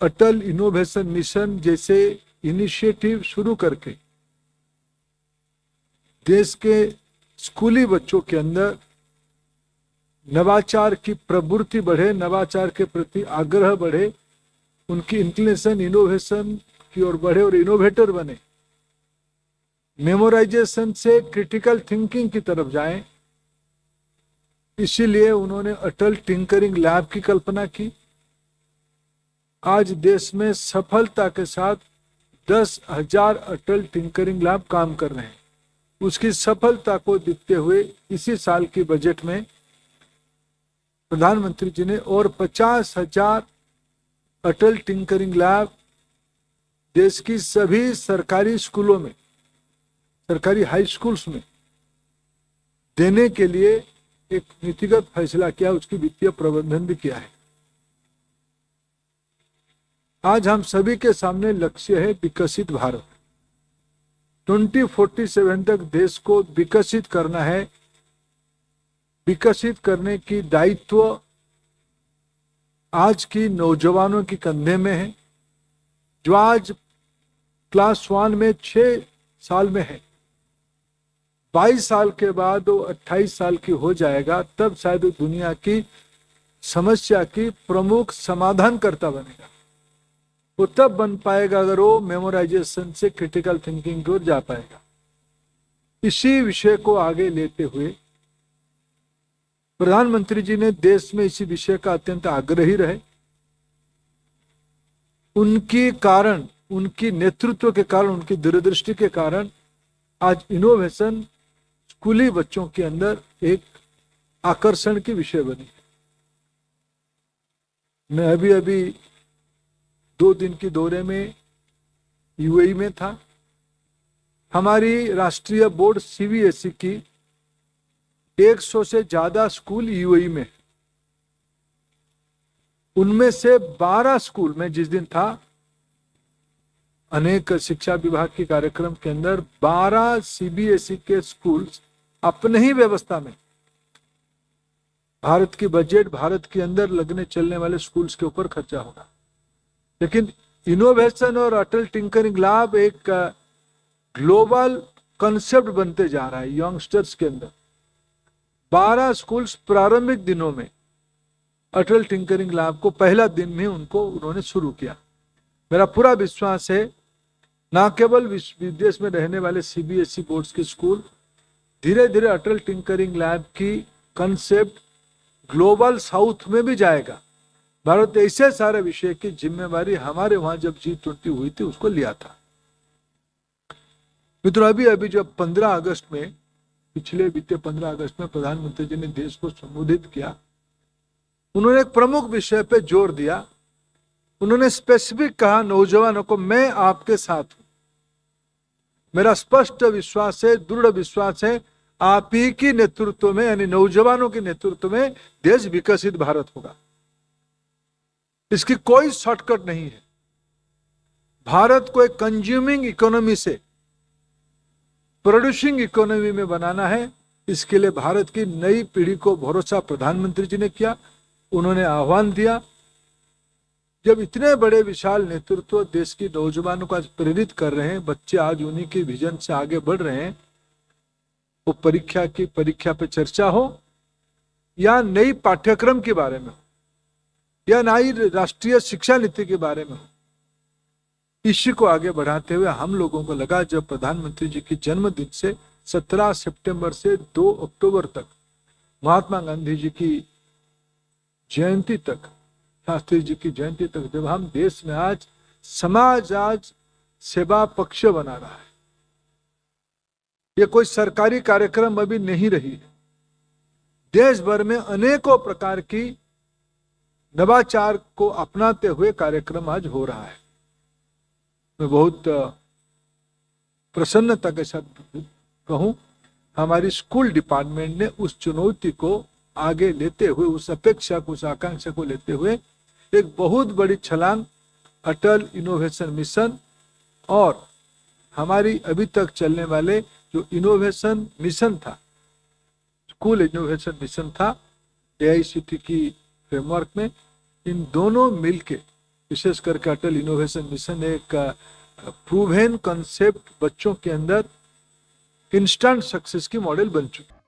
अटल innovation mission जैसे initiative शुरू करके देश के स्कूली बच्चों के अंदर नवाचार की प्रवृत्ति बढ़े, नवाचार के प्रति आग्रह बढ़े, उनकी इंक्लिनेशन इनोवेशन की ओर बढ़े और इनोवेटर बने, मेमोराइजेशन से क्रिटिकल थिंकिंग की तरफ जाएं। इसीलिए उन्होंने अटल टिंकरिंग लैब की कल्पना की। आज देश में सफलता के साथ 10,000 अटल टिंकरिंग लैब काम कर रहे हैं। उसकी सफलता को देखते हुए इसी साल की बजट में प्रधानमंत्री जी ने और 50,000 अटल टिंकरिंग लैब देश की सभी सरकारी स्कूलों में, सरकारी हाई स्कूल्स में देने के लिए एक नीतिगत फैसला किया, उसकी वित्तीय प्रबंधन भी किया है। आज हम सभी के सामने लक्ष्य है विकसित भारत। 2047 तक देश को विकसित करना है। विकसित करने की दायित्व आज की नौजवानों के कंधे में है, जो आज क्लास 1 में 6 साल में है। 22 साल के बाद वो 28 साल की हो जाएगा, तब शायद दुनिया की समस्या की प्रमुख समाधानकर्ता बनेगा। वो तब बन पाएगा अगर वो मेमोराइजेशन से क्रिटिकल थिंकिंग की ओर जा पाएगा। इसी विषय को आगे लेते हुए प्रधानमंत्री जी ने देश में इसी विषय का अत्यंत आग्रही रहे। उनकी कारण, उनकी नेतृत्व के कारण, उनकी दूरदृष्टि के कारण आज इनोवेशन स्कूली बच्चों के अंदर एक आकर्षण की विषय बनी। मैं अभी 2 दिन की दौरे में यूएई में था। हमारी राष्ट्रीय बोर्ड सीबीएसई की 100 से ज्यादा स्कूल यूएई में, उनमें से 12 स्कूल में जिस दिन था, अनेक शिक्षा विभाग के कार्यक्रम के अंदर 12 सीबीएसई के स्कूल अपने ही व्यवस्था में भारत की बजट, भारत के अंदर लगने चलने वाले स्कूल्स के ऊपर खर्चा होगा। लेकिन इनोवेशन और अटल टिंकरिंग लैब एक ग्लोबल कॉन्सेप्ट बनते जा रहा है यंगस्टर्स के अंदर। 12 स्कूल्स प्रारंभिक दिनों में अटल टिंकरिंग लैब को पहला दिन में उन्होंने शुरू किया। मेरा पूरा विश्वास है ना केवल विदेश में रहने वाले सीबीएसई बोर्ड्स के स्कूल धीरे धीरे अटल टिंकरिंग लैब की कंसेप्ट ग्लोबल साउथ में भी जाएगा। भारत ऐसे सारे विषय की जिम्मेवारी हमारे वहां जब G20 हुई थी उसको लिया था। मित्रों, अभी जब 15 अगस्त में, पिछले बीते 15 अगस्त में प्रधानमंत्री जी ने देश को संबोधित किया, उन्होंने एक प्रमुख विषय पे जोर दिया। उन्होंने स्पेसिफिक कहा नौजवानों को, मैं आपके साथ हूं। मेरा स्पष्ट विश्वास है, दृढ़ विश्वास है, आप ही की नेतृत्व में, यानी नौजवानों के नेतृत्व में देश विकसित भारत होगा। इसकी कोई शॉर्टकट नहीं है। भारत को एक कंज्यूमिंग इकोनॉमी से प्रोड्यूसिंग इकोनॉमी में बनाना है। इसके लिए भारत की नई पीढ़ी को भरोसा प्रधानमंत्री जी ने किया। उन्होंने आह्वान दिया, जब इतने बड़े विशाल नेतृत्व देश की नौजवानों को आज प्रेरित कर रहे हैं, बच्चे आज उन्हीं के विजन से आगे बढ़ रहे हैं, वो परीक्षा पे चर्चा हो या नई पाठ्यक्रम के बारे में हो या नई राष्ट्रीय शिक्षा नीति के बारे में हो, इसी को आगे बढ़ाते हुए हम लोगों को लगा, जब प्रधानमंत्री जी की जन्मदिन से 17 सितंबर से 2 अक्टूबर तक, महात्मा गांधी जी की जयंती तक, शास्त्री जी की जयंती तक, जब हम देश में आज समाज आज सेवा पक्ष बना रहा है, ये कोई सरकारी कार्यक्रम अभी नहीं रही है। देश भर में अनेकों प्रकार की नवाचार को अपनाते हुए कार्यक्रम आज हो रहा है। मैं बहुत प्रसन्नता के साथ कहूं, हमारी स्कूल डिपार्टमेंट ने उस चुनौती को आगे लेते हुए, उस अपेक्षा को, उस आकांक्षा को लेते हुए एक बहुत बड़ी छलांग अटल इनोवेशन मिशन और हमारी अभी तक चलने वाले जो इनोवेशन मिशन था, स्कूल इनोवेशन मिशन था AICTE की फ्रेमवर्क में, इन दोनों मिलके विशेष करके अटल इनोवेशन मिशन एक प्रूवेन कॉन्सेप्ट बच्चों के अंदर इंस्टेंट सक्सेस की मॉडल बन चुकी है।